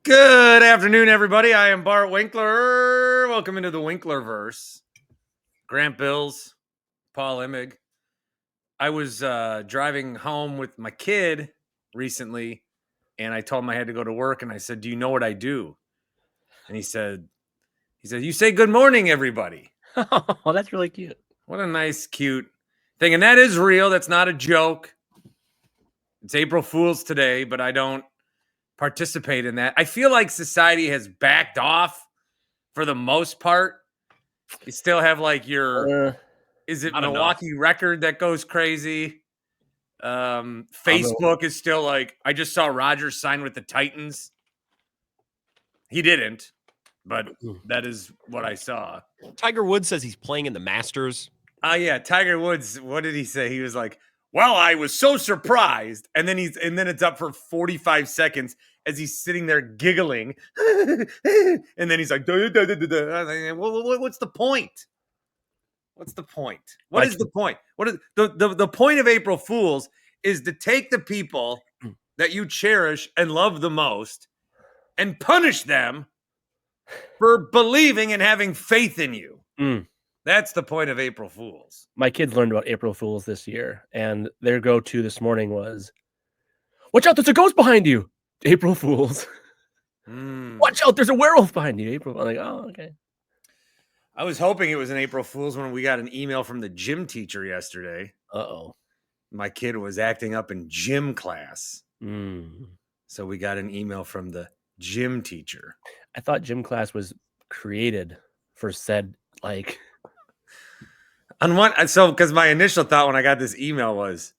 Good afternoon, everybody. I am Bart Winkler. Welcome into the Winklerverse. Grant Bills, Paul Immig. I was driving home with my kid recently, and I told him I had to go to work, and I said, "Do you know what I do?" And he said, "You say good morning, everybody." Oh, that's really cute. What a nice, cute thing. And that is real. That's not a joke. It's April Fool's today, but I don't participate in that. I feel like society has backed off for the most part. You still have like your is it not Milwaukee record that goes crazy? Facebook is still like, I just saw Rodgers sign with the Titans. He didn't, but that is what I saw. Tiger Woods says he's playing in the Masters. Yeah, Tiger Woods. What did he say? He was like, "Well, I was so surprised," and then it's up for 45 seconds as he's sitting there giggling, and then he's like, "Duh, duh, duh, duh, duh." I was like, well, "What's the point? What's the point? What is the point? What is the point of April Fools is to take the people that you cherish and love the most and punish them for believing and having faith in you." That's the point of April Fools. My kids learned about April Fools this year, and their go-to this morning was, "Watch out, there's a ghost behind you." April Fools. Watch out, there's a werewolf behind you. April. I'm like, oh, okay. I was hoping it was an April Fool's when we got an email from the gym teacher yesterday. Uh-oh. My kid was acting up in gym class. So we got an email from the gym teacher. I thought gym class was created for said, like... On one, so because my initial thought when I got this email was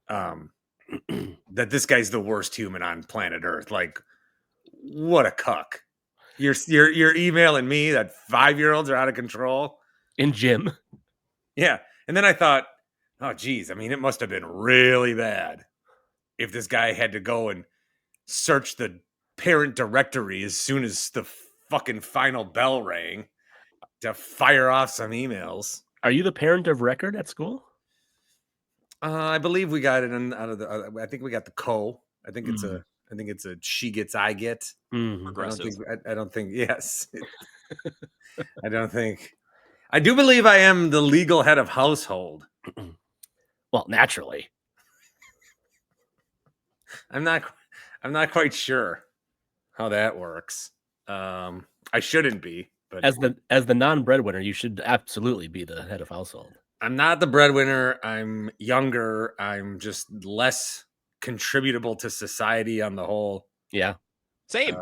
that this guy's the worst human on planet Earth. Like, what a cuck. You're emailing me that 5-year-olds are out of control in gym. Yeah. And then I thought, oh geez, I mean, it must have been really bad if this guy had to go and search the parent directory as soon as the fucking final bell rang to fire off some emails. Are you the parent of record at school? I believe we got it out of the. I think we got the co. I think it's a she gets I get. Progressive. I don't think. Yes. I don't think. I do believe I am the legal head of household. Well, naturally. I'm not quite sure how that works. I shouldn't be, but as the non-breadwinner, you should absolutely be the head of household. I'm not the breadwinner. I'm younger. I'm just less contributable to society on the whole. Yeah. Same.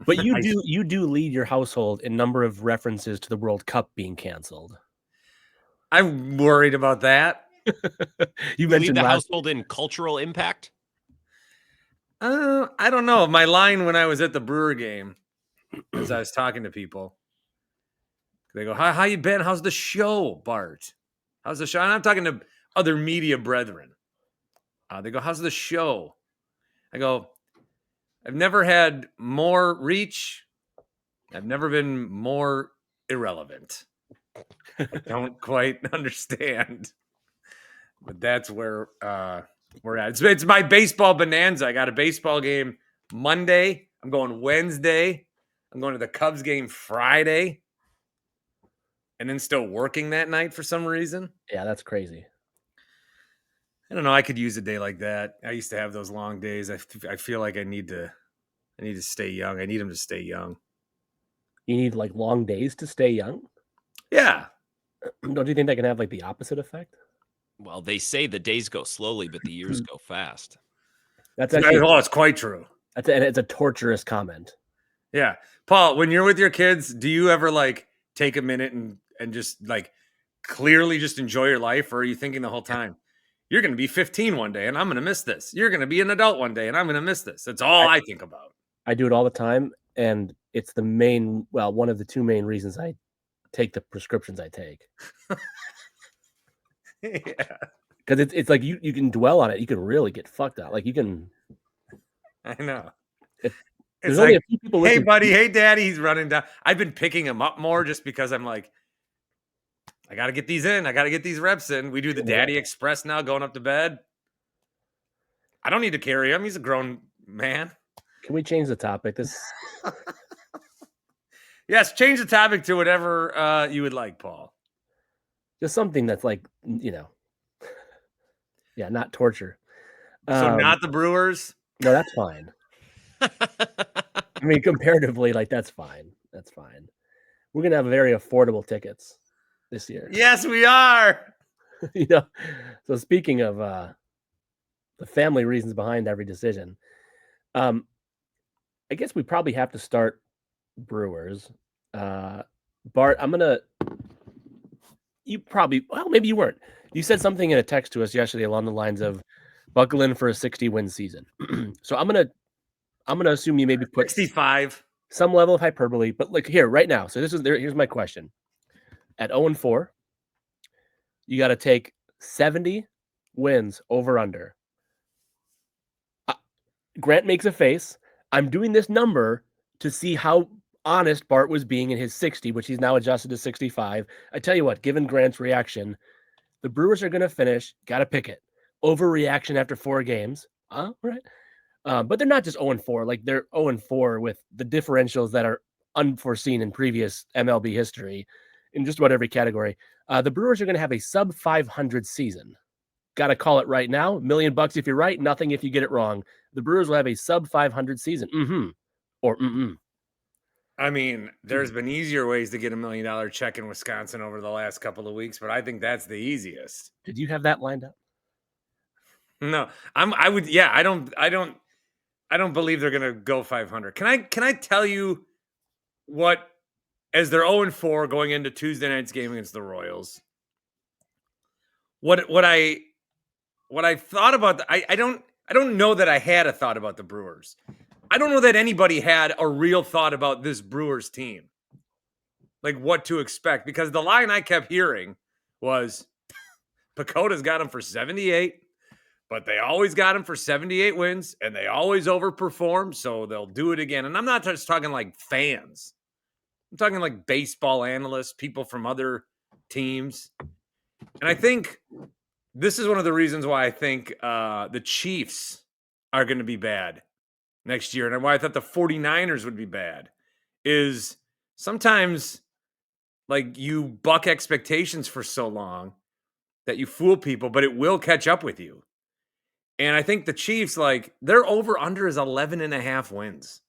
But you do lead your household in number of references to the World Cup being canceled. I'm worried about that. You mentioned lead the household in cultural impact. I don't know. My line when I was at the Brewer game, as I was talking to people, they go, how you been? How's the show, Bart? How's the show? And I'm talking to other media brethren. They go, how's the show? I go, I've never had more reach. I've never been more irrelevant. I don't quite understand. But that's where we're at. It's my baseball bonanza. I got a baseball game Monday. I'm going Wednesday. I'm going to the Cubs game Friday. And then still working that night for some reason. Yeah, that's crazy. I don't know. I could use a day like that. I used to have those long days. I feel like I need to stay young. I need them to stay young. You need like long days to stay young? Yeah. Don't you think that can have like the opposite effect? Well, they say the days go slowly, but the years go fast. That's actually it's quite true. It's a torturous comment. Yeah. Paul, when you're with your kids, do you ever like take a minute and just like clearly just enjoy your life? Or are you thinking the whole time, you're going to be 15 one day and I'm going to miss this. You're going to be an adult one day and I'm going to miss this. That's all I think about. I do it all the time. And it's one of the two main reasons I take the prescriptions I take. Yeah. Because it's like you can dwell on it. You can really get fucked up. Like you can. I know. There's only a few people. Hey, buddy. Hey, daddy. He's running down. I've been picking him up more just because I'm like, I got to get these in. I got to get these reps in. We do the Daddy Express now going up to bed. I don't need to carry him. He's a grown man. Can we change the topic? This Yes, change the topic to whatever you would like, Paul. just something that's like, yeah, not torture. So not the Brewers? No, that's fine. I mean, comparatively, like that's fine. That's fine. We're gonna have very affordable tickets this year. Yes, we are. So speaking of the family reasons behind every decision, I guess we probably have to start Brewers. Bart, maybe you weren't. You said something in a text to us yesterday along the lines of buckle in for a 60-win season. So I'm gonna assume you maybe put 65. some level of hyperbole, but like here right now. So here's my question. At 0-4, you got to take 70 wins over under. Grant makes a face. I'm doing this number to see how honest Bart was being in his 60, which he's now adjusted to 65. I tell you what, given Grant's reaction, the Brewers are going to finish. Got to pick it. Overreaction after 4 games. Right. But they're not just 0-4. Like they're 0-4 with the differentials that are unforeseen in previous MLB history in just about every category. The Brewers are going to have a sub 500 season. Got to call it right now. $1 million if you're right, nothing if you get it wrong. The Brewers will have a sub 500 season. Or I mean, there's been easier ways to get $1 million check in Wisconsin over the last couple of weeks, but I think that's the easiest. Did you have that lined up? No, I don't believe they're going to go 500. Can I tell you what, as they're 0-4 going into Tuesday night's game against the Royals, what I thought about, I don't know that I had a thought about the Brewers. I don't know that anybody had a real thought about this Brewers team, like what to expect, because the line I kept hearing was Pacoda's got them for 78, but they always got them for 78 wins, and they always overperform, so they'll do it again. And I'm not just talking like fans. I'm talking like baseball analysts, people from other teams. And I think this is one of the reasons why I think the Chiefs are going to be bad next year, and why I thought the 49ers would be bad, is sometimes like you buck expectations for so long that you fool people, but it will catch up with you. And I think the Chiefs, like their over under is 11.5 wins.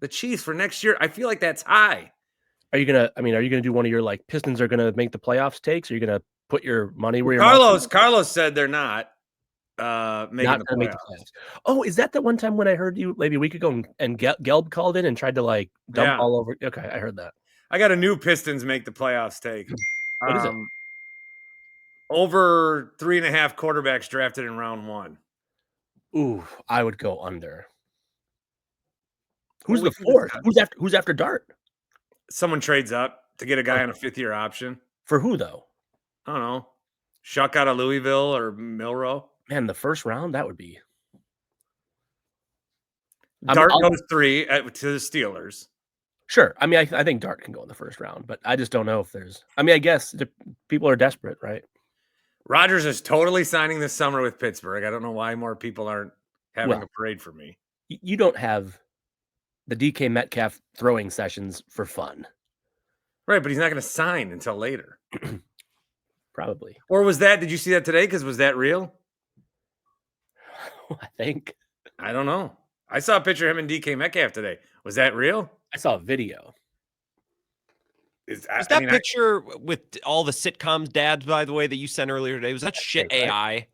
The Chiefs for next year, I feel like that's high. Are you gonna do one of your like Pistons are gonna make the playoffs takes? Or are you gonna put your money where your Carlos said they're not making the playoffs. Oh, is that the one time when I heard you maybe a week ago and Gelb called in and tried to like dump all over? Okay, I heard that. I got a new Pistons make the playoffs take. What is it? Over 3.5 quarterbacks drafted in round 1. Ooh, I would go under. Who's the fourth? Who's after Dart? Someone trades up to get a guy on a 5th-year option. For who though? I don't know. Shuck out of Louisville or Milrow. Man, the first round, that would be. Dart goes 3 to the Steelers. Sure. I mean, I think Dart can go in the first round, but I just don't know if there's. I mean, I guess people are desperate, right? Rodgers is totally signing this summer with Pittsburgh. I don't know why more people aren't having a parade for me. You don't have the DK Metcalf throwing sessions for fun. Right, but he's not going to sign until later. Probably. Or was that, did you see that today? Because was that real? I think. I don't know. I saw a picture of him and DK Metcalf today. Was that real? I saw a video. Is that picture with all the sitcoms dads, by the way, that you sent earlier today? Was that shit AI?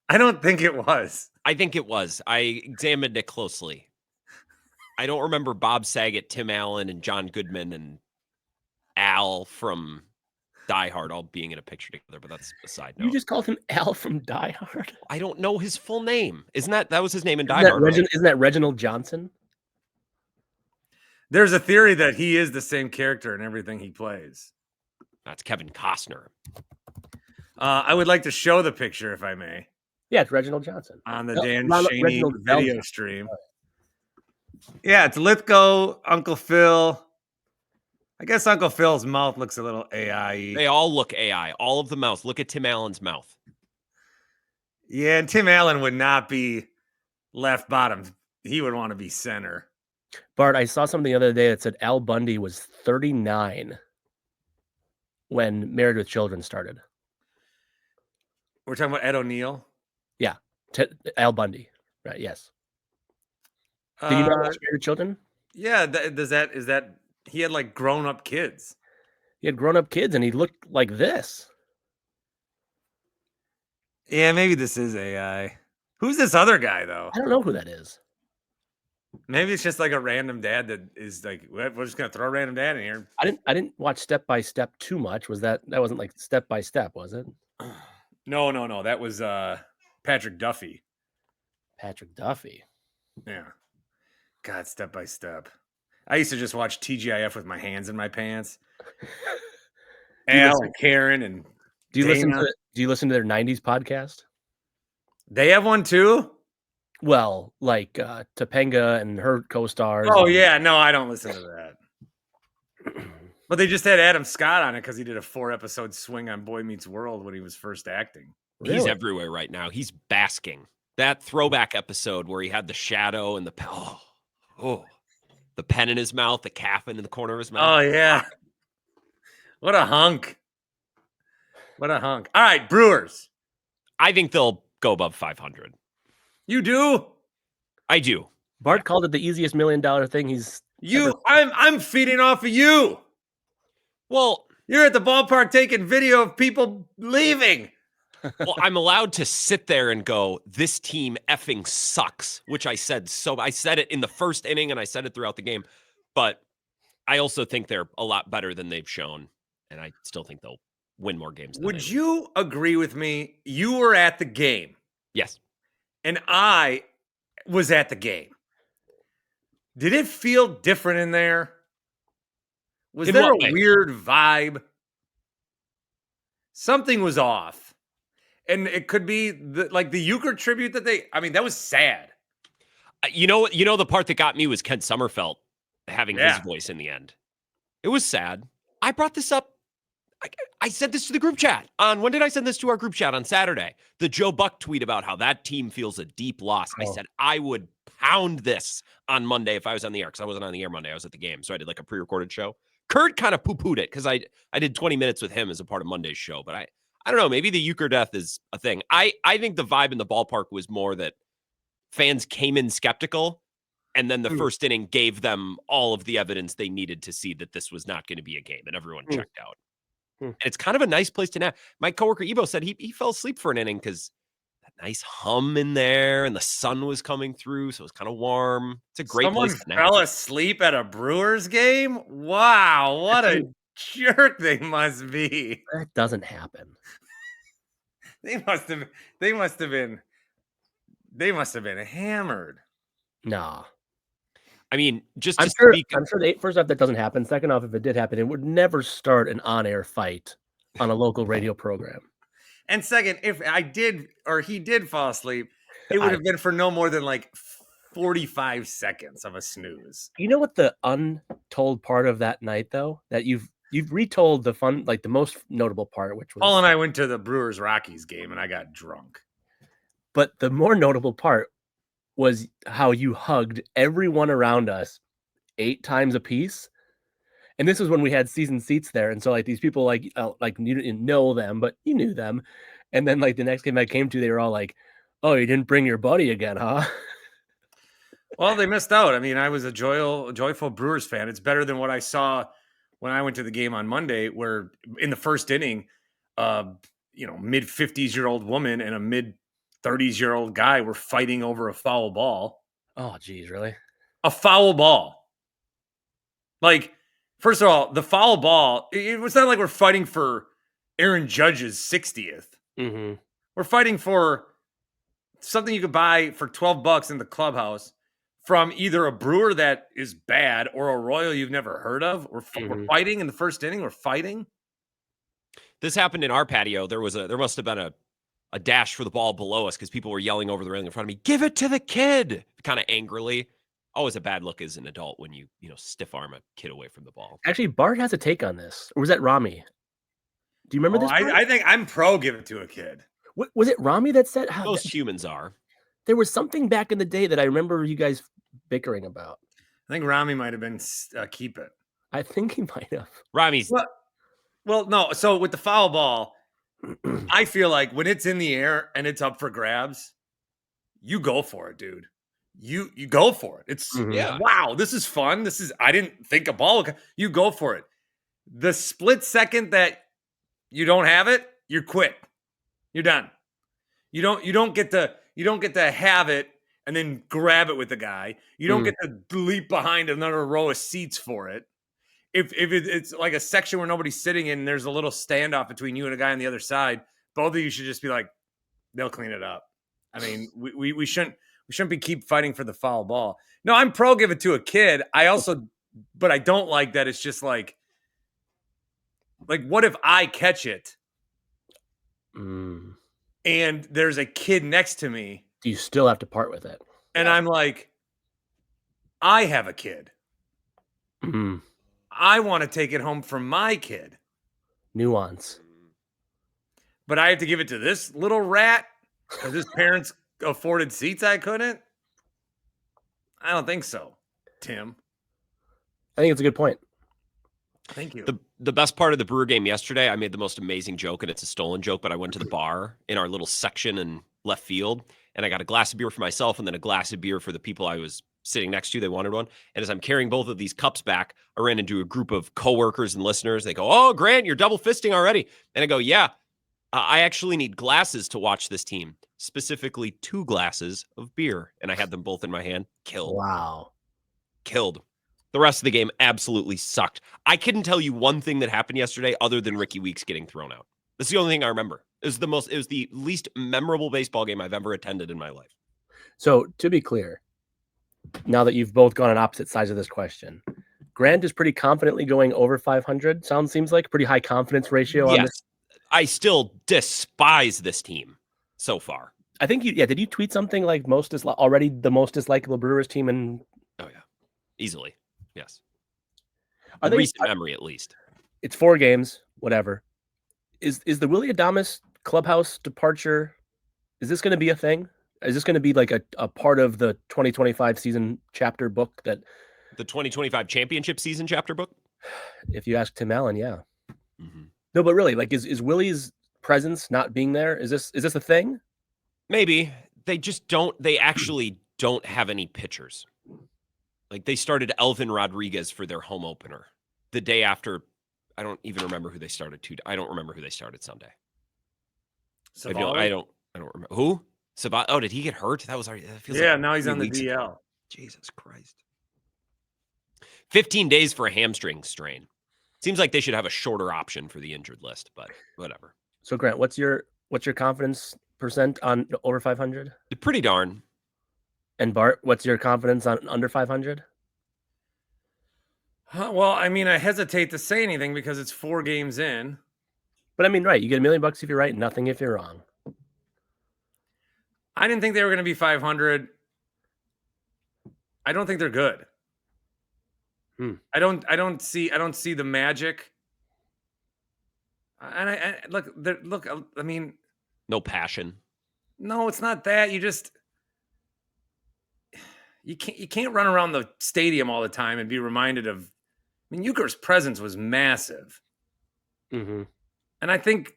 I don't think it was. I think it was. I examined it closely. I don't remember Bob Saget, Tim Allen, and John Goodman and Al from Die Hard all being in a picture together, but that's a side note. You just called him Al from Die Hard? I don't know his full name. That was his name in Die Hard? Right? Isn't that Reginald Johnson? There's a theory that he is the same character in everything he plays. That's Kevin Costner. I would like to show the picture, if I may. Yeah, it's Reginald Johnson. On the Dan Schani video stream. Yeah, it's Lithgow, Uncle Phil. I guess Uncle Phil's mouth looks a little AI-y. They all look AI. All of the mouths. Look at Tim Allen's mouth. Yeah, and Tim Allen would not be left bottom. he would want to be center. Bart, I saw something the other day that said Al Bundy was 39 when Married with Children started. We're talking about Ed O'Neill? Yeah. Al Bundy. Right, yes. Do you know Married with Children? Yeah, is that he had like grown-up kids. He had grown-up kids and he looked like this. Yeah, maybe this is AI. Who's this other guy though? I don't know who that is. Maybe it's just like a random dad that is like, we're just gonna throw a random dad in here. I didn't watch Step by Step too much. Was that wasn't like Step by Step, was it? No. That was Patrick Duffy. Patrick Duffy. Yeah. God, Step by Step. I used to just watch TGIF with my hands in my pants. Al and Karen and do you listen to their 90s podcast? They have one too? Well, like Topanga and her co-stars. Oh yeah, no, I don't listen to that. But they just had Adam Scott on it because he did a 4-episode swing on Boy Meets World when he was first acting. Really? He's everywhere right now. He's basking. That throwback episode where he had the shadow and the the pen in his mouth, the caffeine in the corner of his mouth. Oh yeah. What a hunk. What a hunk. All right, Brewers. I think they'll go above 500. You do? I do. Bart called it the easiest $1 million thing he's ever... I'm feeding off of you. Well, you're at the ballpark taking video of people leaving. Well, I'm allowed to sit there and go, this team effing sucks, which I said. So I said it in the first inning and I said it throughout the game. But I also think they're a lot better than they've shown. And I still think they'll win more games. Would you agree with me? You were at the game. Yes. And I was at the game. Did it feel different in there? Was there a weird vibe? Something was off. And it could be like the euchre tribute that that was sad. You know, the part that got me was Kent Sommerfeld having his voice in the end. It was sad. I brought this up. I sent this to the group chat when did I send this to our group chat? On Saturday. The Joe Buck tweet about how that team feels a deep loss. I said I would pound this on Monday if I was on the air, because I wasn't on the air Monday. I was at the game. So I did like a pre-recorded show. Kurt kind of poo-pooed it because I did 20 minutes with him as a part of Monday's show. But I don't know. Maybe the euchre death is a thing. I think the vibe in the ballpark was more that fans came in skeptical, and then the first inning gave them all of the evidence they needed to see that this was not going to be a game, and everyone checked out. And it's kind of a nice place to nap. My coworker Ebo said he fell asleep for an inning because that nice hum in there and the sun was coming through, so it was kind of warm. It's a great place to nap. Someone fell asleep at a Brewers game? Wow, what a jerk they must be. That doesn't happen. They must have been hammered. Nah. I mean, just I'm sure first off, that doesn't happen. Second off, if it did happen, it would never start an on-air fight on a local radio program. And second, if he did fall asleep, it would have been for no more than like 45 seconds of a snooze. You know what the untold part of that night, though, that you've retold the fun, like the most notable part, which was Paul and I went to the Brewers Rockies game and I got drunk. But the more notable part was how you hugged everyone around us 8 times a piece. And this was when we had season seats there. And so like these people, like you didn't know them, but you knew them. And then like the next game I came to, they were all like, oh, you didn't bring your buddy again, huh? Well, they missed out. I mean, I was a joyful Brewers fan. It's better than what I saw when I went to the game on Monday, where in the first inning, mid 50s-year-old woman and a mid 30s-year-old guy were fighting over a foul ball. Oh, geez, really? A foul ball. Like, first of all, the foul ball, it was not like we're fighting for Aaron Judge's 60th. Mm-hmm. We're fighting for something you could buy for $12 in the clubhouse from either a brewer that is bad or a Royal you've never heard of. We're fighting in the first inning. We're fighting. This happened in our patio. There must have been a dash for the ball below us because people were yelling over the railing in front of me, give it to the kid, kind of angrily. Always a bad look as an adult when you stiff arm a kid away from the ball. Actually, Bart has a take on this. Or was that Rami? Do you remember this? I think I'm pro give it to a kid. Was it Rami that said how most humans are? There was something back in the day that I remember you guys bickering about? I think Rami might have been keep it. I think he might have. Rami's Well, no. So with the foul ball, I feel like when it's in the air and it's up for grabs, you go for it, dude. You go for it. It's Yeah. wow, this is fun. I didn't think a ball. You go for it. The split second that you don't have it, you're quit. You're done. You don't get to have it and then grab it with the guy. You don't get to leap behind another row of seats for it. If it's like a section where nobody's sitting in, and there's a little standoff between you and a guy on the other side, both of you should just be like, they'll clean it up. I mean, we shouldn't be keep fighting for the foul ball. No, I'm pro give it to a kid. But I don't like that. It's just like what if I catch it and there's a kid next to me? Do you still have to part with it? And I'm like, I have a kid. I want to take it home for my kid. Nuance. But I have to give it to this little rat because his parents afforded seats I couldn't? I don't think so, Tim. I think it's a good point. Thank you. The best part of the Brewer game yesterday, I made the most amazing joke, and it's a stolen joke, but I went to the bar in our little section in left field, and I got a glass of beer for myself and then a glass of beer for the people I was sitting next to. They wanted one. And as I'm carrying both of these cups back, I ran into a group of coworkers and listeners. They go, "Oh, Grant, you're double fisting already." And I go, "Yeah, I actually need glasses to watch this team, specifically 2 glasses of beer." And I had them both in my hand. Killed. Wow. Killed. The rest of the game absolutely sucked. I couldn't tell you one thing that happened yesterday other than Ricky Weeks getting thrown out. That's the only thing I remember. It was the least memorable baseball game I've ever attended in my life. So to be clear, now that you've both gone on opposite sides of this question, Grant is pretty confidently going over 500. Seems like pretty high confidence ratio on this. I still despise this team so far. I think did you tweet something like already the most dislikable Brewers team in? Oh yeah, easily. Yes. Recent memory, at least. It's 4 games, whatever. Is the Willy Adames clubhouse departure? Is this going to be a thing? Is this going to be like a part of the 2025 season chapter book that the 2025 championship season chapter book? If you ask Tim Allen, yeah. No, but really, like, is Willie's presence not being there? Is this a thing? Maybe. They actually don't have any pitchers. Like, they started Elvin Rodriguez for their home opener the day after. I don't even remember who they started. I don't remember who they started Sunday. I don't remember who. Sabat. Oh, did he get hurt? That was already. Now he's on the DL. Ago. Jesus Christ. 15 days for a hamstring strain. Seems like they should have a shorter option for the injured list, but whatever. So Grant, what's your confidence percent on over 500? Pretty darn. And Bart, what's your confidence on under 500? Well, I mean, I hesitate to say anything because it's 4 games in. But I mean, right, you get $1 million if you're right, nothing if you're wrong. I didn't think they were going to be 500. I don't think they're good. I don't see the magic. And I look. I mean, no passion. No, it's not that. You can't run around the stadium all the time and be reminded of. I mean, Euchre's presence was massive. And I think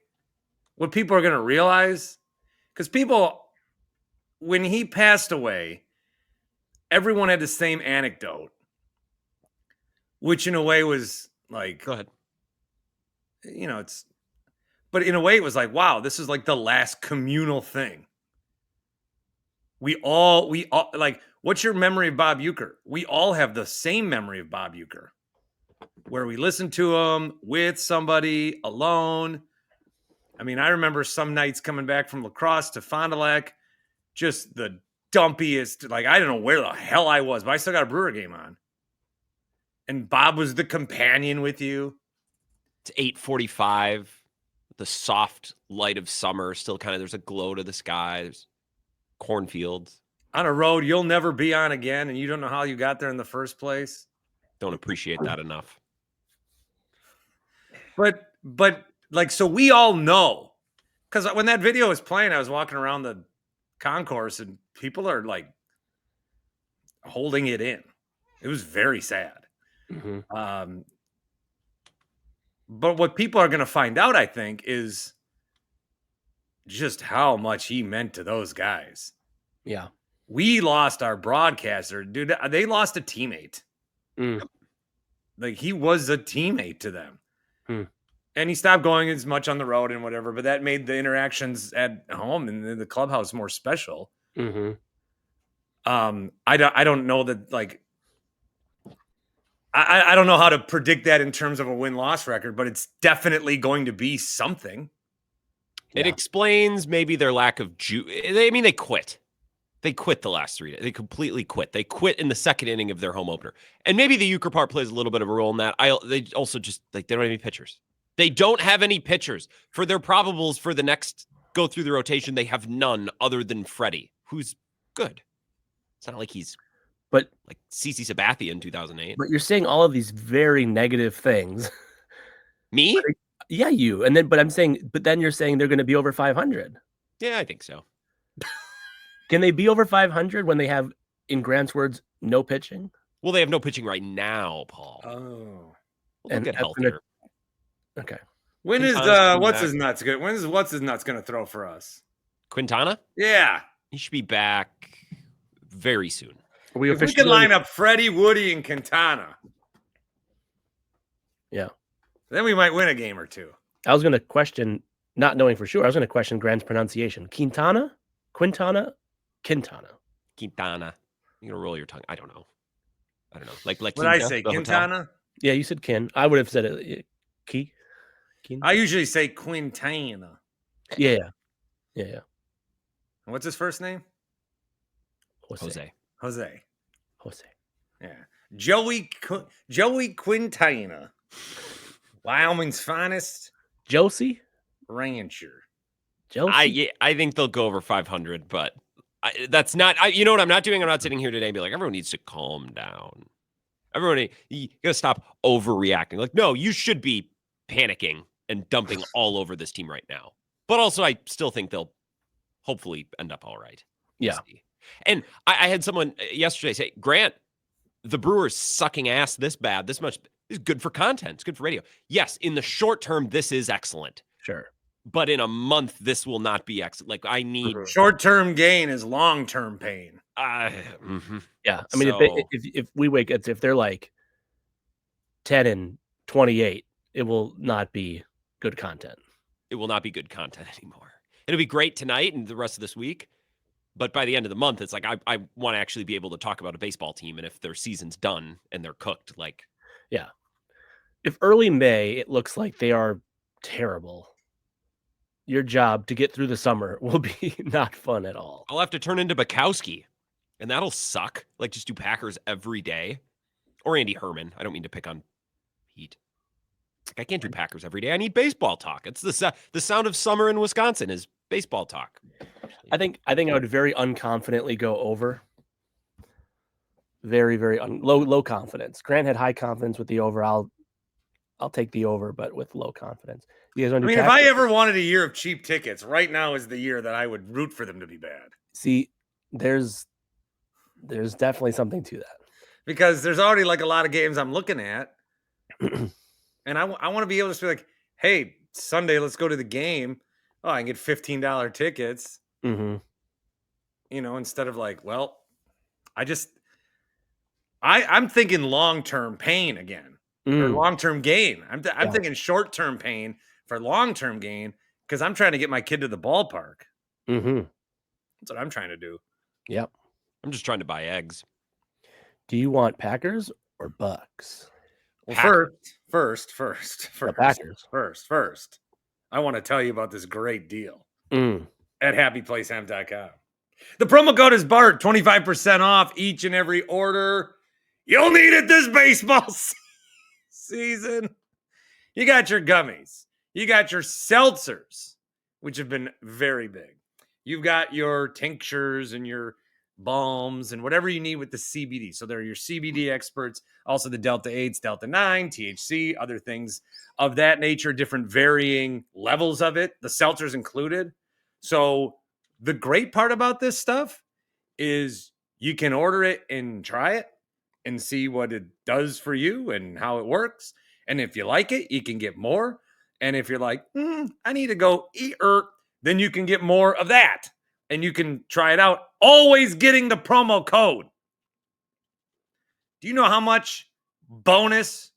what people are going to realize, because when he passed away, everyone had the same anecdote, which in a way was like, go ahead. But in a way it was like, wow, this is like the last communal thing. We all like, what's your memory of Bob Uecker? We all have the same memory of Bob Uecker, where we listened to him with somebody alone. I mean, I remember some nights coming back from lacrosse to Fond du Lac, just the dumpiest. Like, I don't know where the hell I was, but I still got a Brewer game on. And Bob was the companion with you. It's 8:45. The soft light of summer still kind of, there's a glow to the sky. There's cornfields. On a road you'll never be on again, and you don't know how you got there in the first place. Don't appreciate that enough. But like, so we all know, because when that video was playing, I was walking around the concourse and people are like holding it in. It was very sad. Mm-hmm. But what people are going to find out, I think, is just how much he meant to those guys. Yeah. We lost our broadcaster. Dude, they lost a teammate. Like, he was a teammate to them. And he stopped going as much on the road and whatever, but that made the interactions at home and the clubhouse more special. Mm-hmm. I don't know that, like, I don't know how to predict that in terms of a win-loss record, but it's definitely going to be something. It explains maybe their lack of they quit. They quit the last 3 days. They completely quit. They quit in the second inning of their home opener. And maybe the euchre part plays a little bit of a role in that. They also just, like, they don't have any pitchers. They don't have any pitchers. For their probables for the next go through the rotation, they have none other than Freddie, who's good. It's not like he's like CC Sabathia in 2008. But you're saying all of these very negative things. Me? Yeah, you. But then you're saying they're going to be over 500. Yeah, I think so. Can they be over 500 when they have, in Grant's words, no pitching? Well, they have no pitching right now, Paul. Oh. They'll get healthier. Okay. When is what's his nuts good? When is what's his nuts going to throw for us? Quintana? Yeah. He should be back very soon. If we could line up Freddie, Woody, and Quintana. Yeah. Then we might win a game or two. I was going to question, not knowing for sure, I was going to question Grant's pronunciation. Quintana? Quintana? Quintana. Quintana. You're going to roll your tongue. I don't know. Like what did I say? Quintana? Yeah, you said Kin. I would have said it. Key. I usually say Quintana. Yeah. What's his first name? Jose. Yeah. Joey Quintana. Wyoming's finest. Josie? Rancher. Josie? I think they'll go over 500, but that's not, you know what I'm not doing? I'm not sitting here today and be like, everyone needs to calm down. Everyone, you got to stop overreacting. Like, no, you should be panicking and dumping all over this team right now. But also, I still think they'll hopefully end up all right. Yeah. And I had someone yesterday say, Grant, the Brewers sucking ass this bad, this much is good for content. It's good for radio. Yes, in the short term, this is excellent. Sure. But in a month, this will not be excellent. Like, I need short-term gain is long-term pain. Yeah. I mean, if we wake up, if they're like 10 and 28, it will not be good content. It will not be good content anymore. It'll be great tonight and the rest of this week. But by the end of the month, it's like I want to actually be able to talk about a baseball team. And if their season's done and they're cooked, like. Yeah. If early May, it looks like they are terrible, your job to get through the summer will be not fun at all. I'll have to turn into Bukowski, and that'll suck. Like, just do Packers every day. Or Andy Herman. I don't mean to pick on Pete. Like, I can't do Packers every day. I need baseball talk. It's the sound of summer in Wisconsin is baseball talk. I think I would very unconfidently go over. Very, very low confidence. Grant had high confidence with the over. I'll take the over, but with low confidence. You guys want to if I ever wanted a year of cheap tickets, right now is the year that I would root for them to be bad. See, there's definitely something to that. Because there's already like a lot of games I'm looking at. And I want to be able to be like, hey, Sunday, let's go to the game. Oh, I can get $15 tickets. Mm-hmm. You know, instead of like, well, I'm thinking long-term pain again. Or long-term gain. I'm thinking short-term pain for long-term gain because I'm trying to get my kid to the ballpark. Mm-hmm. That's what I'm trying to do. Yep. I'm just trying to buy eggs. Do you want Packers or Bucks? Well, first, Packers. First, I want to tell you about this great deal at happyplacehemp.com. The promo code is BART, 25% off each and every order. You'll need it this baseball season. You got your gummies. You got your seltzers, which have been very big. You've got your tinctures and your balms and whatever you need with the CBD. So they're your CBD experts, also the Delta 8s, Delta 9, THC, other things of that nature, different varying levels of it, the seltzers included. So the great part about this stuff is You can order it and try it and see what it does for you and how it works. And if you like it, you can get more. And if you're like, I need to go eat, then you can get more of that. And you can try it out, always getting the promo code. Do you know how much bonus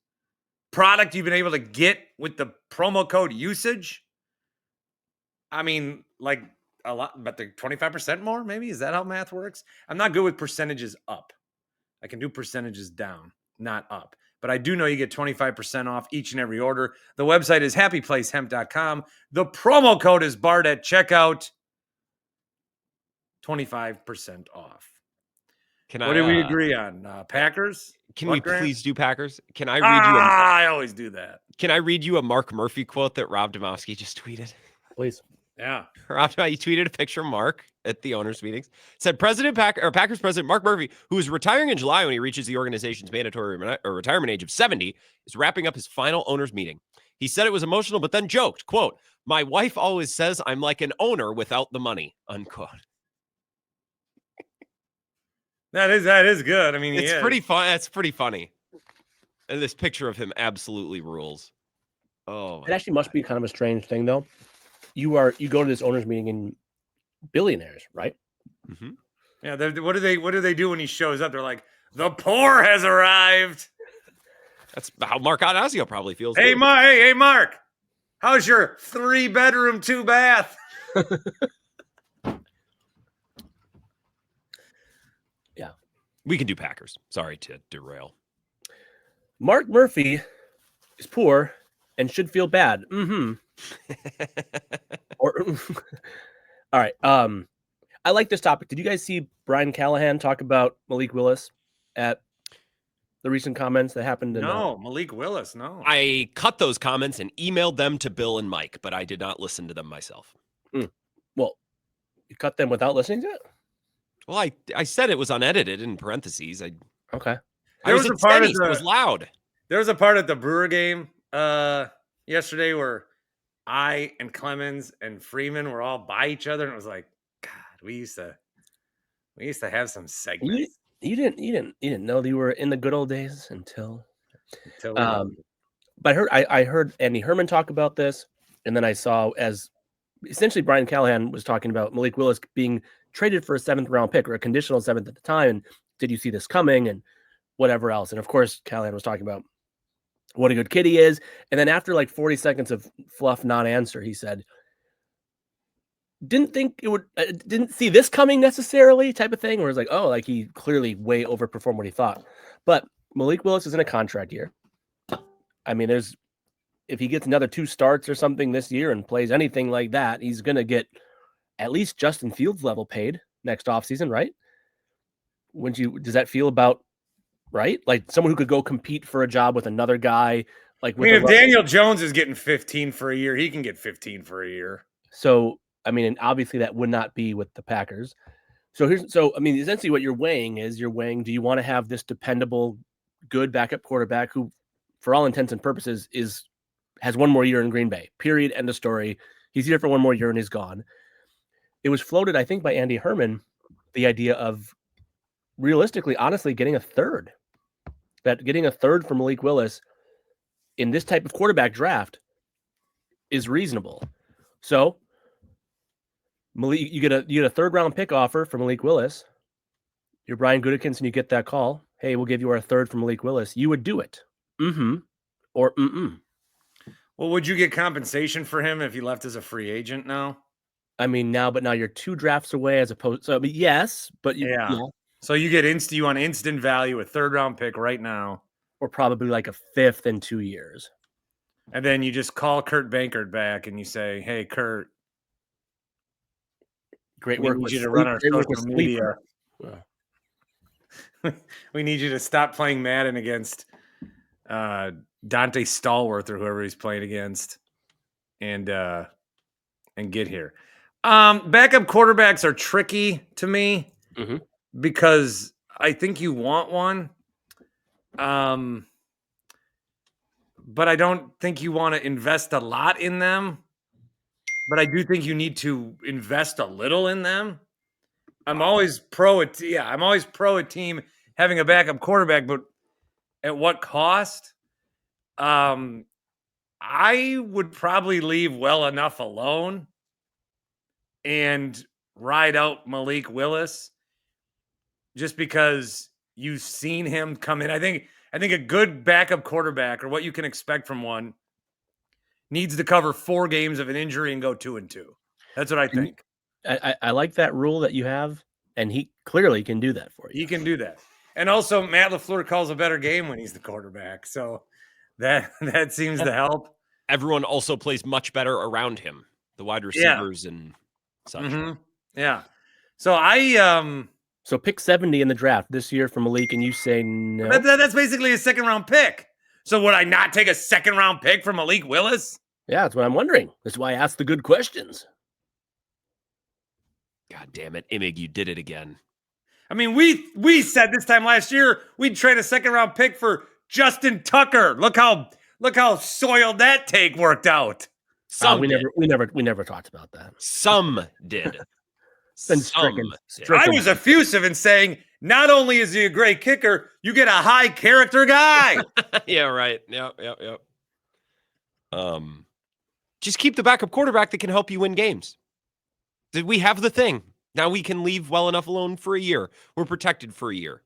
product you've been able to get with the promo code usage? I mean, like a lot, but they're 25% more, maybe? Is that how math works? I'm not good with percentages up. I can do percentages down, not up. But I do know you get 25% off each and every order. The website is happyplacehemp.com. The promo code is BART at checkout. 25% off. What did we agree on? Packers? Can What, we Grant? please do Packers? Can I read you? I always do that. Can I read you a Mark Murphy quote that Rob Domofsky just tweeted? Please. Yeah. Rob, he tweeted a picture of Mark at the owners' meetings. It said Packers president Mark Murphy, who is retiring in July when he reaches the organization's mandatory retirement age of 70, is wrapping up his final owners' meeting. He said it was emotional, but then joked, quote, "My wife always says I'm like an owner without the money," unquote. That is good. I mean, It's pretty fun. That's pretty funny. And this picture of him absolutely rules. Oh, It actually must be kind of a strange thing, though. You go to this owners meeting in billionaires, right? Mm-hmm. Yeah. What do they do when he shows up? They're like, the poor has arrived. That's how Mark Adanazio probably feels. Hey, too. hey, Mark. How's your 3-bedroom, 2-bath? Yeah. We can do Packers. Sorry to derail. Mark Murphy is poor and should feel bad. Or all right. I like this topic. Did you guys see Brian Callahan talk about Malik Willis at the recent comments that happened? No, Malik Willis. No. I cut those comments and emailed them to Bill and Mike, but I did not listen to them myself. Well, you cut them without listening to it? Well, I said it was unedited in parentheses. Okay. I was at Stenny's, so it was loud. There was a part at the Brewer game yesterday where I and Clemens and Freeman were all by each other, and it was like, God, we used to have some segments. You didn't know that you were in the good old days until but I heard Andy Herman talk about this, and then I saw as essentially Brian Callahan was talking about Malik Willis being traded for a 7th round pick or a conditional 7th at the time. And did you see this coming and whatever else? And of course, Callahan was talking about what a good kid he is. And then after like 40 seconds of fluff non-answer, he said, didn't see this coming necessarily type of thing, where it's like, oh, like he clearly way overperformed what he thought. But Malik Willis is in a contract year. I mean, if he gets another 2 starts or something this year and plays anything like that, he's going to get at least Justin Fields level paid next offseason, right? Does that feel about right? Like someone who could go compete for a job with another guy. Like, I mean, if Daniel Jones is getting 15 for a year, he can get 15 for a year. So, I mean, and obviously that would not be with the Packers. So I mean, essentially what you're weighing, do you want to have this dependable, good backup quarterback who, for all intents and purposes, has 1 more year in Green Bay, period, end of story. He's here for 1 more year and he's gone. It was floated, I think, by Andy Herman, the idea of realistically, honestly, getting a third. That getting a third for Malik Willis in this type of quarterback draft is reasonable. So Malik, you get a 3rd round pick offer for Malik Willis. You're Brian Gutekunst and you get that call. Hey, we'll give you our 3rd for Malik Willis. You would do it. Or Well, would you get compensation for him if he left as a free agent now? I mean, now you're 2 drafts away as opposed. So, I mean, yes, but yeah. So you get you want instant value, a 3rd round pick right now, or probably like a 5th in 2 years. And then you just call Kurt Bankert back and you say, "Hey, Kurt, great work. We need you to run our social media. We need you to stop playing Madden against Dante Stallworth or whoever he's playing against, and get here." Backup quarterbacks are tricky to me because I think you want one, but I don't think you want to invest a lot in them. But I do think you need to invest a little in them. I'm always pro I'm always pro a team having a backup quarterback, but at what cost? I would probably leave well enough alone and ride out Malik Willis just because you've seen him come in. I think a good backup quarterback, or what you can expect from one, needs to cover 4 games of an injury and go 2-2. That's what I think. I like that rule that you have, and he clearly can do that for you. He can do that. And also, Matt LaFleur calls a better game when he's the quarterback. So that seems to help. Everyone also plays much better around him, the wide receivers and such. Mm-hmm. Yeah. So So pick 70 in the draft this year for Malik, and you say no. That's basically a 2nd-round pick. So would I not take a 2nd-round pick from Malik Willis? Yeah, that's what I'm wondering. That's why I asked the good questions. God damn it, Imig, you did it again. I mean, we said this time last year we'd trade a 2nd-round pick for Justin Tucker. Look how soiled that take worked out. We never talked about that. Some did. Stricken. I was effusive in saying not only is he a great kicker, you get a high character guy. Yeah, right. Yep. Just keep the backup quarterback that can help you win games. Did we have the thing? Now we can leave well enough alone for a year. We're protected for a year.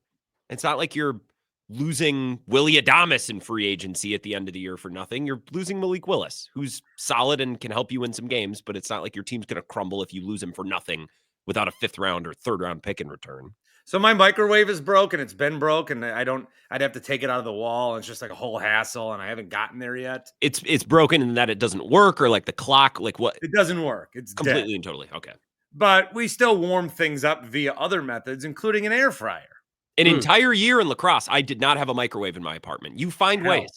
It's not like you're losing Willie Adames in free agency at the end of the year for nothing. You're losing Malik Willis, who's solid and can help you win some games, but it's not like your team's going to crumble if you lose him for nothing without a 5th round or 3rd round pick in return. So my microwave is broken. It's been broke, and I'd have to take it out of the wall. And it's just like a whole hassle, and I haven't gotten there yet. It's broken in that it doesn't work, or like the clock, like what? It doesn't work. It's completely dead. And totally. Okay. But we still warm things up via other methods, including an air fryer. An entire year in lacrosse, I did not have a microwave in my apartment. You find ways.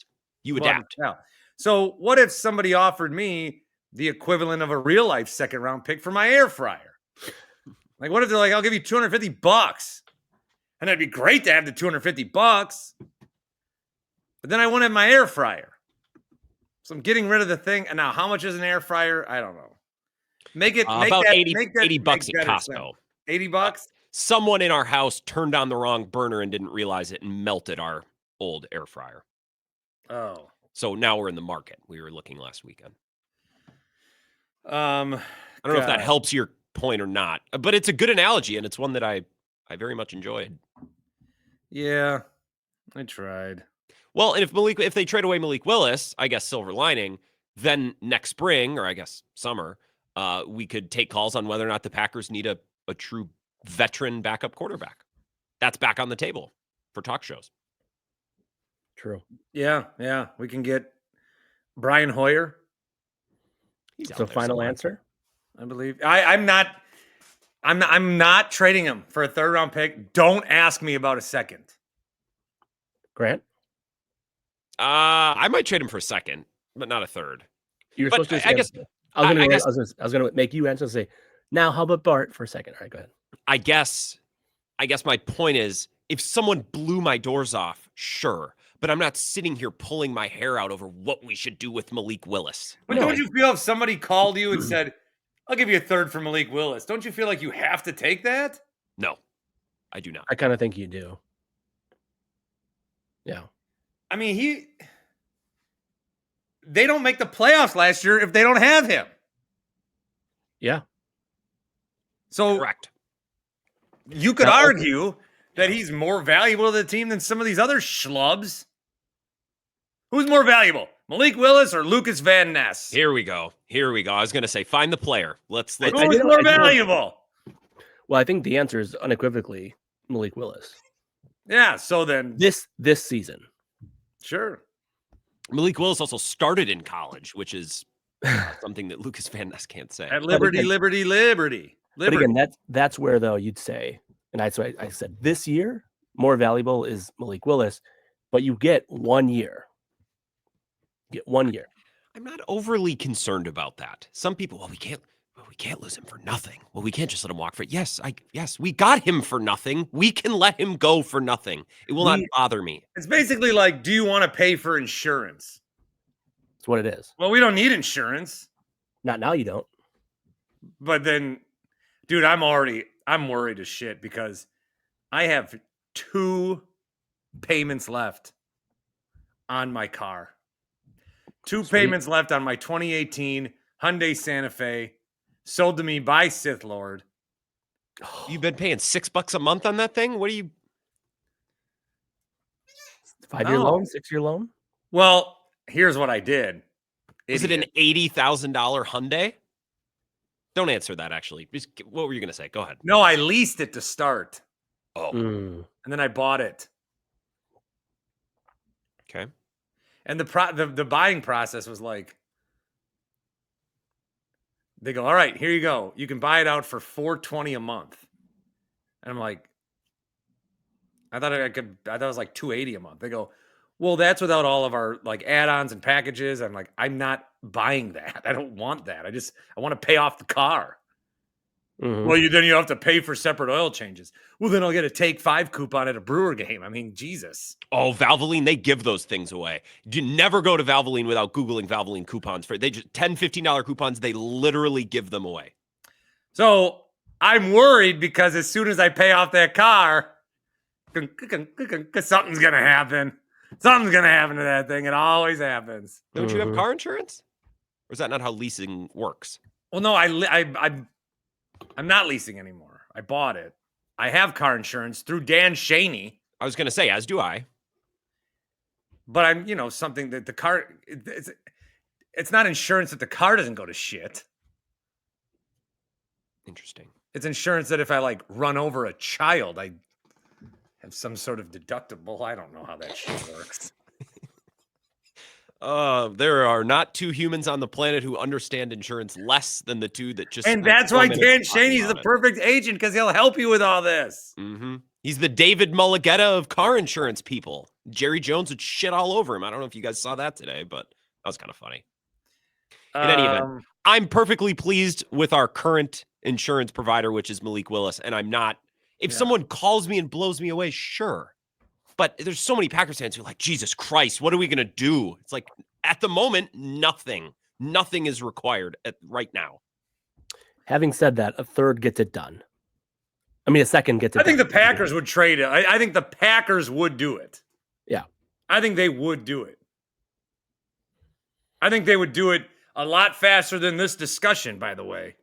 You adapt. So what if somebody offered me the equivalent of a real life 2nd-round pick for my air fryer? Like, what if they're like, I'll give you $250? And it'd be great to have the $250. But then I wouldn't have my air fryer. So I'm getting rid of the thing. And now how much is an air fryer? I don't know. Make it about $80 at Costco. $80? Someone in our house turned on the wrong burner and didn't realize it and melted our old air fryer. Oh. So now we're in the market. We were looking last weekend. I don't know if that helps your point or not, but it's a good analogy, and it's one that I very much enjoyed. Yeah, I tried. Well, and if they trade away Malik Willis, I guess silver lining, then next spring, or I guess summer, we could take calls on whether or not the Packers need a true veteran backup quarterback. That's back on the table for talk shows. True. Yeah. We can get Brian Hoyer. So final answer? I believe. I'm not trading him for a 3rd-round pick. Don't ask me about a 2nd. Grant? I might trade him for a 2nd, but not a 3rd. You're supposed to say, I was going to make you answer and say, now how about Bart for a 2nd? All right, go ahead. I guess my point is, if someone blew my doors off, sure, but I'm not sitting here pulling my hair out over what we should do with Malik Willis. But don't you feel if somebody called you and said, I'll give you a 3rd for Malik Willis, don't you feel like you have to take that? No, I do not. I kind of think you do. Yeah. I mean, they don't make the playoffs last year if they don't have him. Yeah. So correct. You could argue that he's more valuable to the team than some of these other schlubs. Who's more valuable, Malik Willis or Lucas Van Ness? Here we go. I was going to say, find the player. Let's. Who's more valuable? Well, I think the answer is unequivocally Malik Willis. Yeah. So then this season, sure. Malik Willis also started in college, which is something that Lucas Van Ness can't say. At Liberty. But again, that's where though you'd say, and that's why I said this year more valuable is Malik Willis, but you get 1 year. I'm not overly concerned about that. Some people, we can't lose him for nothing. Well, we can't just let him walk for it. Yes, we got him for nothing. We can let him go for nothing. It will not bother me. It's basically like, do you want to pay for insurance? That's what it is. Well, we don't need insurance. Not now, you don't. But then, dude, I'm already I'm worried as shit because I have 2 payments left on my car. 2 Sweet. payments left on my 2018 Hyundai Santa Fe, sold to me by Sith Lord. You've been paying $6 a month on that thing? What are you? 5-year loan, 6-year loan. Well, here's what I did. Is it an $80,000 Hyundai? Don't answer that, actually. What were you going to say? Go ahead. No, I leased it to start. Oh. And then I bought it. Okay. And the buying process was like, they go, all right, here you go. You can buy it out for $420 a month. And I'm like, I thought it was like $280 a month. They go, well, that's without all of our like add-ons and packages. I'm like, I'm not buying that. I don't want that. I want to pay off the car. Mm-hmm. Well, then you have to pay for separate oil changes. Well, then I'll get a Take 5 coupon at a Brewer game. I mean, Jesus. Oh, Valvoline, they give those things away. You never go to Valvoline without Googling Valvoline coupons. They just $10, $15 coupons, they literally give them away. So I'm worried because as soon as I pay off that car, something's going to happen. Something's going to happen to that thing. It always happens. Don't you have car insurance? Or is that not how leasing works? Well, no, I'm not leasing anymore. I bought it. I have car insurance through Dan Schani. I was going to say, as do I. But I'm, something that the car, it's not insurance that the car doesn't go to shit. Interesting. It's insurance that if I like run over a child, I have some sort of deductible. I don't know how that shit works. There are not 2 humans on the planet who understand insurance less than the 2 that just. And that's why Dan Schani's the perfect agent because he'll help you with all this. Mm-hmm. He's the David Mulligetta of car insurance people. Jerry Jones would shit all over him. I don't know if you guys saw that today, but that was kind of funny. In any event, I'm perfectly pleased with our current insurance provider, which is Malik Willis, and I'm not. If someone calls me and blows me away, sure. But there's so many Packers fans who are like, Jesus Christ, what are we going to do? It's like, at the moment, nothing. Nothing is required right now. Having said that, a third gets it done. I mean, a second gets it done. I think the Packers would trade it. I think the Packers would do it. Yeah. I think they would do it. I think they would do it a lot faster than this discussion, by the way.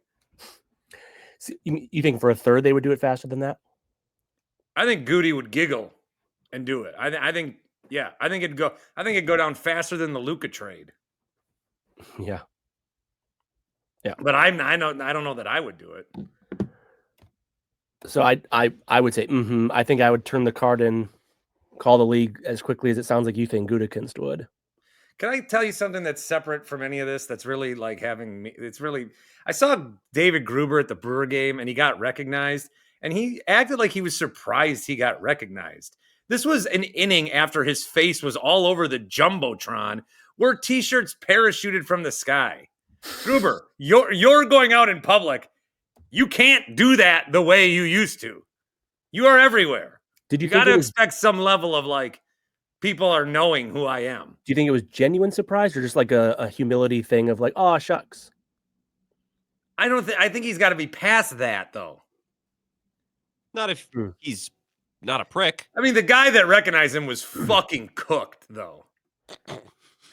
So you think for a third they would do it faster than that? I think Goody would giggle and do it. I think it'd go down faster than the Luka trade. Yeah. But I don't know that I would do it. So I would say, I think I would turn the card in, call the league as quickly as it sounds like you think Gutekunst would. Can I tell you something that's separate from any of this? That's really like having me. It's really. I saw David Gruber at the Brewer game, and he got recognized, and he acted like he was surprised he got recognized. This was an inning after his face was all over the Jumbotron, where T-shirts parachuted from the sky. Gruber, you're going out in public. You can't do that the way you used to. You are everywhere. Did you got to expect some level of like people are knowing who I am. Do you think it was genuine surprise or just like a humility thing of like, oh shucks? I think he's got to be past that though. Not if he's not a prick. I mean, the guy that recognized him was fucking cooked though.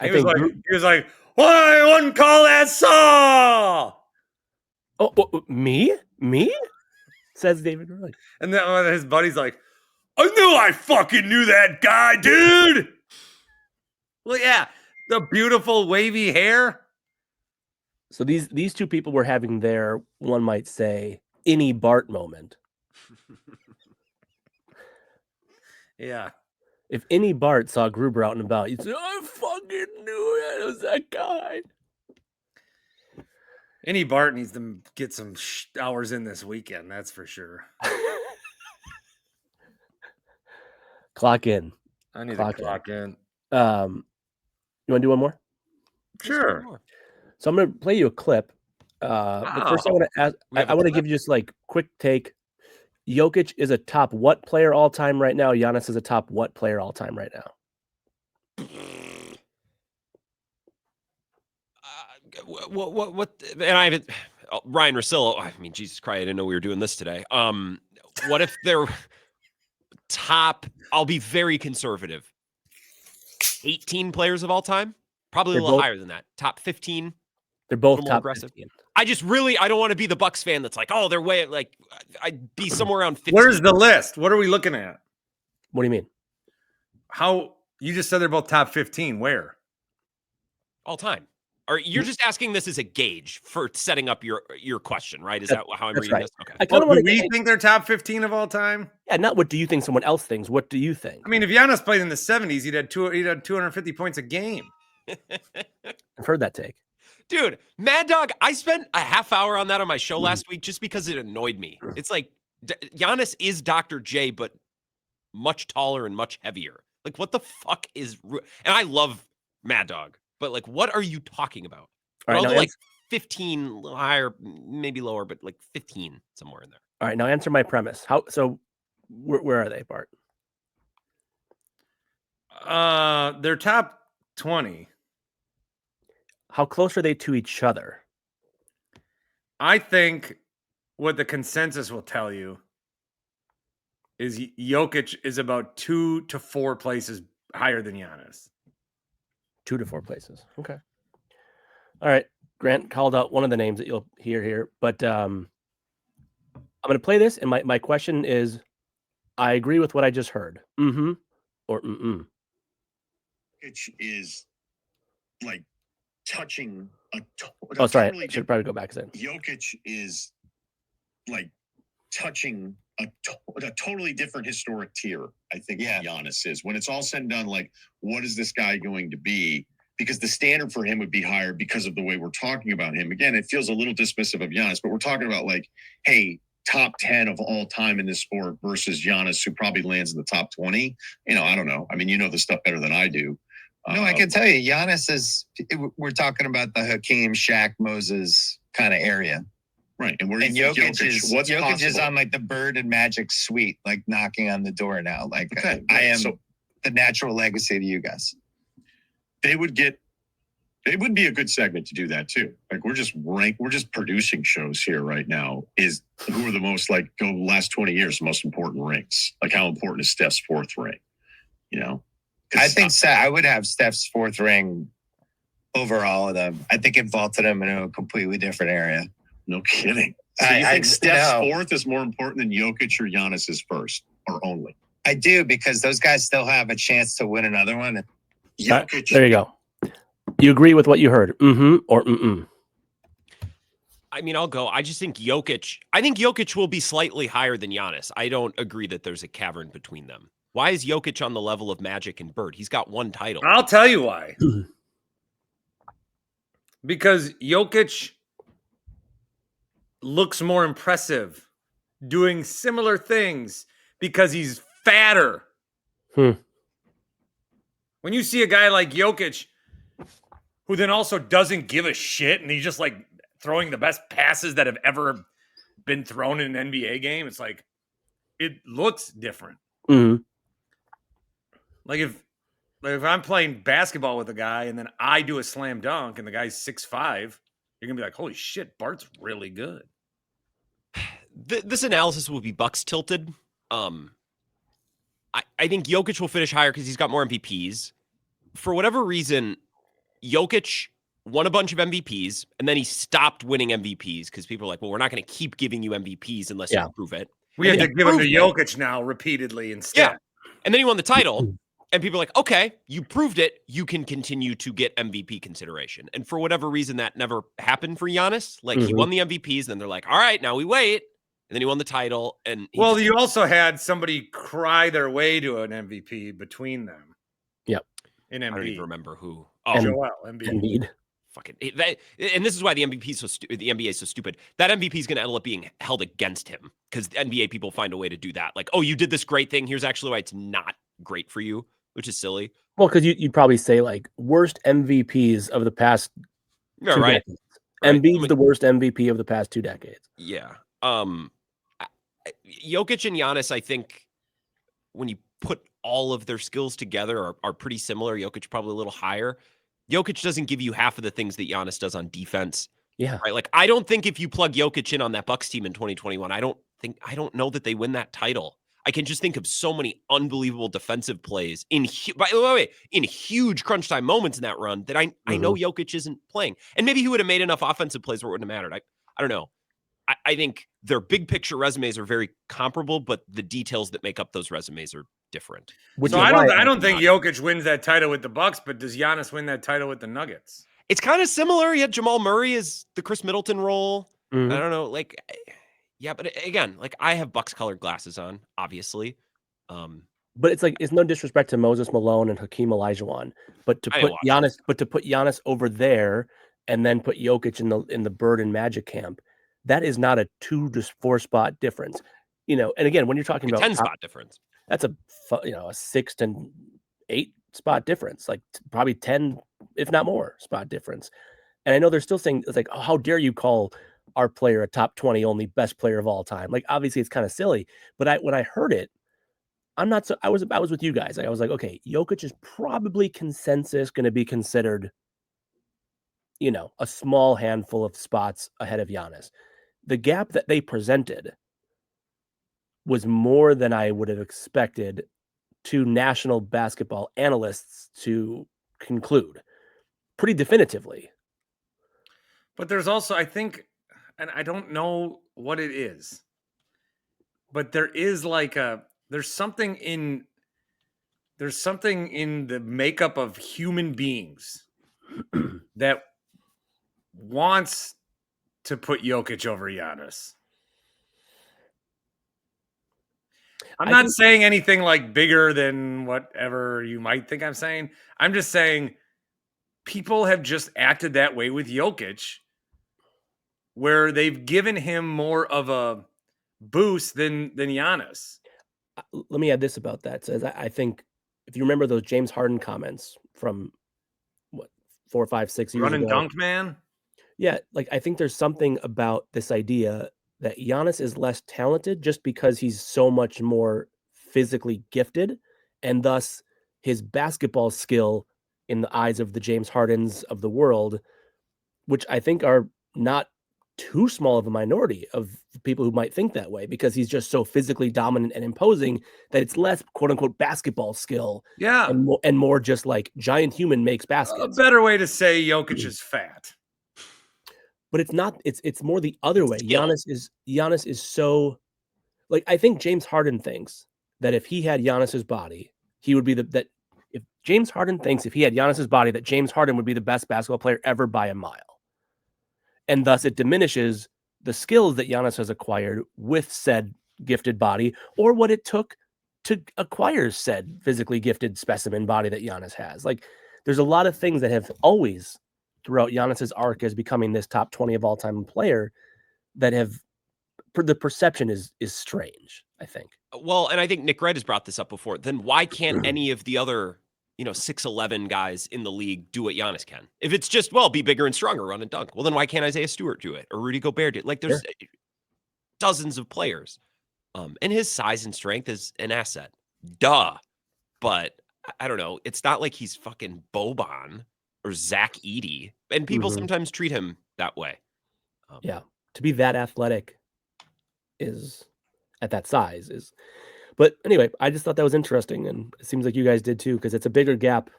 He was like, why wouldn't call that Saw? Oh, me? Says David Rowley. And then one of his buddies like, I knew I fucking knew that guy, dude. Well, yeah, the beautiful wavy hair. So these 2 people were having their, one might say, any Bart moment. Yeah. If any Bart saw Gruber out and about, he'd say, I fucking knew it was that guy. Any Bart needs to get some hours in this weekend, that's for sure. Clock in. I need to clock in. You want to do one more? Sure. So I'm going to play you a clip. But first I want to ask, I want to give you just like quick take. Jokic is a top what player all time right now? Giannis is a top what player all time right now? What? And I haven't. Ryan Russillo. I mean, Jesus Christ, I didn't know we were doing this today. What if they're top? I'll be very conservative. 18 players of all time, probably a little higher than that. Top 15. They're both more top aggressive. 15. I don't want to be the Bucks fan that's like, oh, they're way like. I'd be somewhere around 15. Where's the list? What are we looking at? What do you mean? How you just said they're both top 15? Where? All time. Or you're just asking this as a gauge for setting up your question, right? Is that how I'm reading this? Okay. I kind of do we think they're top 15 of all time? Yeah, not what do you think someone else thinks. What do you think? I mean, if Giannis played in the 70s, he'd had 250 points a game. I've heard that take. Dude, Mad Dog, I spent a half hour on that on my show last week just because it annoyed me. It's like Giannis is Dr. J, but much taller and much heavier. Like, what the fuck is... And I love Mad Dog, but like, what are you talking about? All right, now, like 15, a little higher, maybe lower, but like 15 somewhere in there. All right, now answer my premise. Where are they, Bart? They're top 20. How close are they to each other? I think what the consensus will tell you is Jokic is about 2 to 4 places higher than Giannis. 2 to 4 places. Okay. All right. Grant called out one of the names that you'll hear here, but I'm going to play this, and my question is, I agree with what I just heard. Mm-hmm or mm-mm. Which is like touching Oh, sorry. I should probably go back a second. Jokic is like touching a totally different historic tier, I think, than Giannis is. When it's all said and done, like, what is this guy going to be? Because the standard for him would be higher because of the way we're talking about him. Again, it feels a little dismissive of Giannis, but we're talking about like, hey, top 10 of all time in this sport versus Giannis, who probably lands in the top 20. You know, I don't know. I mean, you know this stuff better than I do. No, I can tell you, Giannis is, we're talking about the Hakeem, Shaq, Moses kind of area. Right. And where do And you think Jokic is on like the Bird and Magic suite, like knocking on the door now. Like, okay, I am the natural legacy to you guys. It would be a good segment to do that too. Like, we're just producing shows here right now. Is who are the most, like, go last 20 years, the most important rings? Like, how important is Steph's 4th ring? You know? I think I would have Steph's 4th ring over all of them. I think it vaulted him into a completely different area. No kidding. So you think Steph's 4th is more important than Jokic or Giannis's 1st, or only? I do, because those guys still have a chance to win another one. Jokic. There you go. You agree with what you heard? Mm-hmm or mm-mm? I mean, I'll go. I just think Jokic will be slightly higher than Giannis. I don't agree that there's a cavern between them. Why is Jokic on the level of Magic and Bird? He's got one title. I'll tell you why. Because Jokic looks more impressive doing similar things because he's fatter. When you see a guy like Jokic, who then also doesn't give a shit, and he's just like throwing the best passes that have ever been thrown in an NBA game, it's like, it looks different. Mm-hmm. Like if I'm playing basketball with a guy and then I do a slam dunk and the guy's 6'5", you're gonna be like, holy shit, Bart's really good. This analysis will be Bucks tilted. I think Jokic will finish higher because he's got more MVPs. For whatever reason, Jokic won a bunch of MVPs, and then he stopped winning MVPs because people are like, well, we're not going to keep giving you MVPs unless you prove it. We have to give him to Jokic now repeatedly instead. Yeah. And then he won the title, and people are like, okay, you proved it. You can continue to get MVP consideration. And for whatever reason, that never happened for Giannis. Like, he won the MVPs, and then they're like, all right, now we wait. And then he won the title. And you also had somebody cry their way to an MVP between them. Yep. In I don't Embiid. even remember who. Oh, Joel Embiid. Fucking and this is why the NBA is so stupid. That MVP is going to end up being held against him because NBA people find a way to do that. Like, oh, you did this great thing. Here's actually why it's not great for you, which is silly. Well, because you'd probably say like worst MVPs of the past 2 decades. Embiid's the worst MVP of the past 2 decades. Yeah. Jokic and Giannis, I think, when you put all of their skills together, are pretty similar. Jokic probably a little higher. Jokic doesn't give you half of the things that Giannis does on defense. Yeah. Right? Like, I don't think if you plug Jokic in on that Bucks team in 2021, I don't know that they win that title. I can just think of so many unbelievable defensive plays by the way, in huge crunch time moments in that run that I know Jokic isn't playing. And maybe he would have made enough offensive plays where it wouldn't have mattered. I don't know. I think their big picture resumes are very comparable, but the details that make up those resumes are different. So I don't think Jokic wins that title with the Bucks, but does Giannis win that title with the Nuggets? It's kind of similar. Yet Jamal Murray is the Chris Middleton role. I don't know, like, yeah, but again, like, I have Bucks colored glasses on, obviously. But it's like, it's no disrespect to Moses Malone and Hakeem Olajuwon, but to put Giannis over there and then put Jokic in the Bird and Magic camp, that is not a 2 to 4 spot difference. You know, and again, when you're talking about 10 spot difference, that's a 6 to 8 spot difference, like probably 10, if not more, spot difference. And I know they're still saying, it's like, oh, how dare you call our player a top 20 only best player of all time? Like, obviously it's kind of silly, but when I heard it, I was with you guys. I was like, okay, Jokic is probably consensus going to be considered, you know, a small handful of spots ahead of Giannis. The gap that they presented was more than I would have expected to national basketball analysts to conclude pretty definitively. But there's also, I think, and I don't know what it is, but there is like there's something in the makeup of human beings that wants to put Jokic over Giannis. I'm not saying anything like bigger than whatever you might think I'm saying. I'm just saying people have just acted that way with Jokic, where they've given him more of a boost than Giannis. Let me add this about that. Says I think if you remember those James Harden comments from 4, 5, 6 years ago, run and dunk, man. Yeah, like I think there's something about this idea that Giannis is less talented just because he's so much more physically gifted, and thus his basketball skill in the eyes of the James Hardens of the world, which I think are not too small of a minority of people who might think that way, because he's just so physically dominant and imposing that it's less quote unquote basketball skill. Yeah. And more just like giant human makes baskets. A better way to say Jokic is fat. But it's not, it's more the other way. Giannis is so, like, I think James Harden thinks that if he had Giannis's body, he would be if James Harden thinks if he had Giannis's body, that James Harden would be the best basketball player ever by a mile. And thus it diminishes the skills that Giannis has acquired with said gifted body, or what it took to acquire said physically gifted specimen body that Giannis has. Like, there's a lot of things that have always, throughout Giannis's arc as becoming this top 20 of all time player, that have the perception is strange, I think. Well, and I think Nick Wright has brought this up before. Then why can't any of the other, 6'11" guys in the league do what Giannis can? If it's just, be bigger and stronger, run and dunk. Well, then why can't Isaiah Stewart do it, or Rudy Gobert do it? Like, there's dozens of players. And his size and strength is an asset. Duh. But I don't know. It's not like he's fucking Boban or Zach Edey. And people sometimes treat him that way. Yeah. To be that athletic is, at that size is, but anyway, I just thought that was interesting. And it seems like you guys did too, because it's a bigger gap.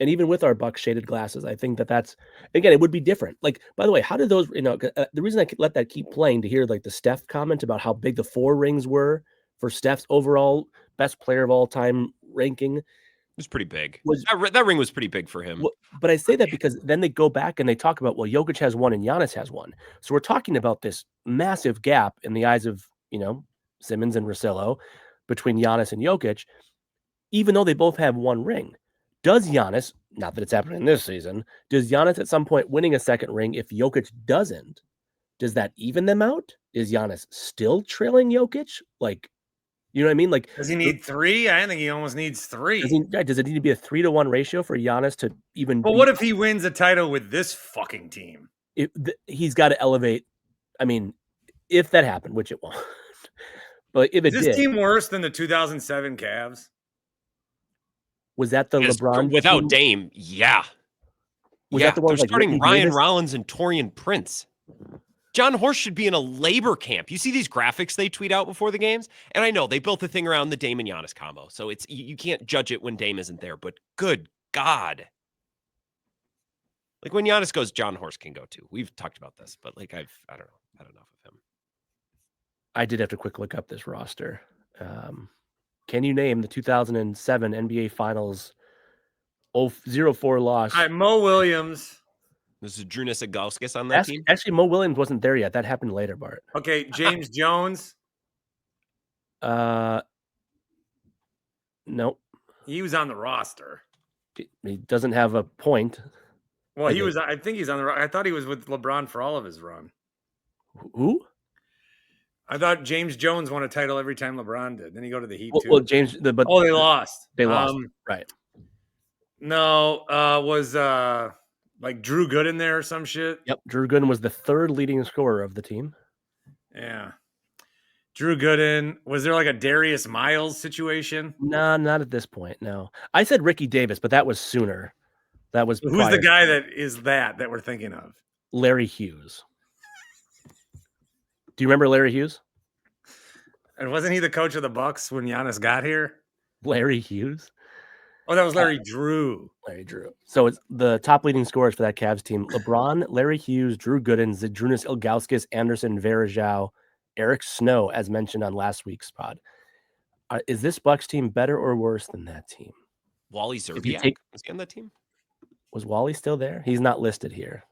And even with our Bucks shaded glasses, I think that's, again, it would be different. Like, by the way, how did those, the reason I let that keep playing to hear like the Steph comment about how big the 4 rings were for Steph's overall best player of all time ranking. It was pretty big. That ring was pretty big for him. Well, but I say that because then they go back and they talk about, Jokic has 1 and Giannis has 1. So we're talking about this massive gap in the eyes of, Simmons and Russillo between Giannis and Jokic, even though they both have 1 ring. Does Giannis, not that it's happening this season, does Giannis at some point winning a second ring if Jokic doesn't? Does that even them out? Is Giannis still trailing Jokic? Like, you know what I mean? Like, does he need 3? I think he almost needs 3. Does it need to be a 3-to-1 ratio for Giannis to even? But what if he wins a title with this fucking team? He's got to elevate. I mean, if that happened, which it won't. But if it is this team worse than the 2007 Cavs? Was that the LeBron without team? Dame? Yeah. Was that the one they're starting Ryan Rollins and Taurean Prince. John Horst should be in a labor camp. You see these graphics they tweet out before the games? And I know they built the thing around the Dame and Giannis combo. So it's you can't judge it when Dame isn't there, but good God. Like when Giannis goes, John Horst can go too. We've talked about this, but like I don't know. Had enough of him. I did have to quick look up this roster. Can you name the 2007 NBA Finals 0-4 loss? All right, Mo Williams. This is Drew Nisigauskis on that team. Actually, Mo Williams wasn't there yet. That happened later, Bart. Okay, James Jones. Nope. He was on the roster. He doesn't have a point. Well, he was. I think he's on the. I thought he was with LeBron for all of his run. Who? I thought James Jones won a title every time LeBron did. Then he go to the Heat too. Well, James. But they lost. They lost. Right. No, was like Drew Gooden there or some shit? Yep. Drew Gooden was the third leading scorer of the team. Yeah. Drew Gooden. Was there like a Darius Miles situation? No, not at this point. No. I said Ricky Davis, but that was sooner. That was who's the guy that we're thinking of? Larry Hughes. Do you remember Larry Hughes? And wasn't he the coach of the Bucks when Giannis got here? Larry Hughes? Oh, that was Larry Drew. Larry Drew. So it's the top leading scorers for that Cavs team: LeBron, Larry Hughes, Drew Gooden, Zydrunas Ilgauskas, Anderson Varejao, Eric Snow, as mentioned on last week's pod. Is this Bucks team better or worse than that team? Wally Zerbiak was he on that team? Was Wally still there? He's not listed here.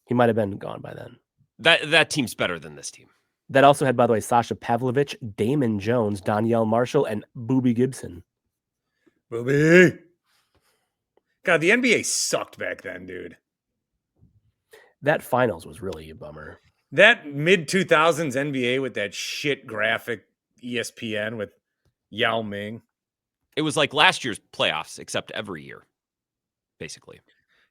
He might have been gone by then. That team's better than this team. That also had, by the way, Sasha Pavlovich, Damon Jones, Danielle Marshall, and Boobie Gibson. Boobie. God, the NBA sucked back then, dude. That finals was really a bummer. That mid-2000s NBA with that shit graphic ESPN with Yao Ming. It was like last year's playoffs, except every year, basically.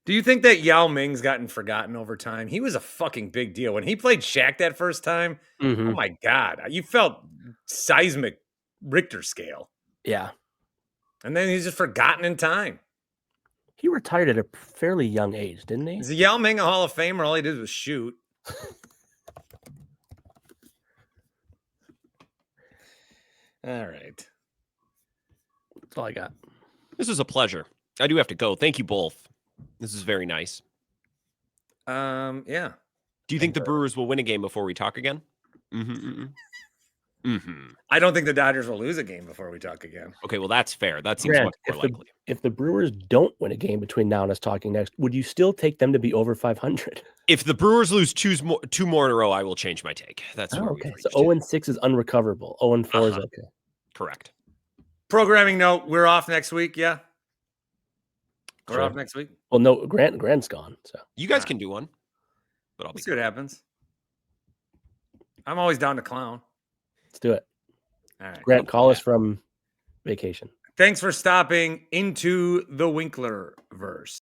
Do you think that Yao Ming's gotten forgotten over time? He was a fucking big deal. When he played Shaq that first time, oh my God, you felt seismic Richter scale. Yeah. And then he's just forgotten in time. He retired at a fairly young age, didn't he? Is Yao Ming a Hall of Famer? All he did was shoot. All right. That's all I got. This was a pleasure. I do have to go. Thank you both. This is very nice. Yeah. Do you think the Brewers will win a game before we talk again? I don't think the Dodgers will lose a game before we talk again. Okay, well, that's fair. That seems much more likely. If the Brewers don't win a game between now and us talking next, would you still take them to be over 500? If the Brewers lose two more in a row, I will change my take. That's okay. So 0-6 is unrecoverable. 0-4 is okay. Correct. Programming note: we're off next week. Yeah, we're off next week. Well, no, Grant's gone. So you guys can do one, but we'll see what happens. I'm always down to clown. Let's do it. All right. Grant, call us from vacation. Thanks for stopping into the Winklerverse.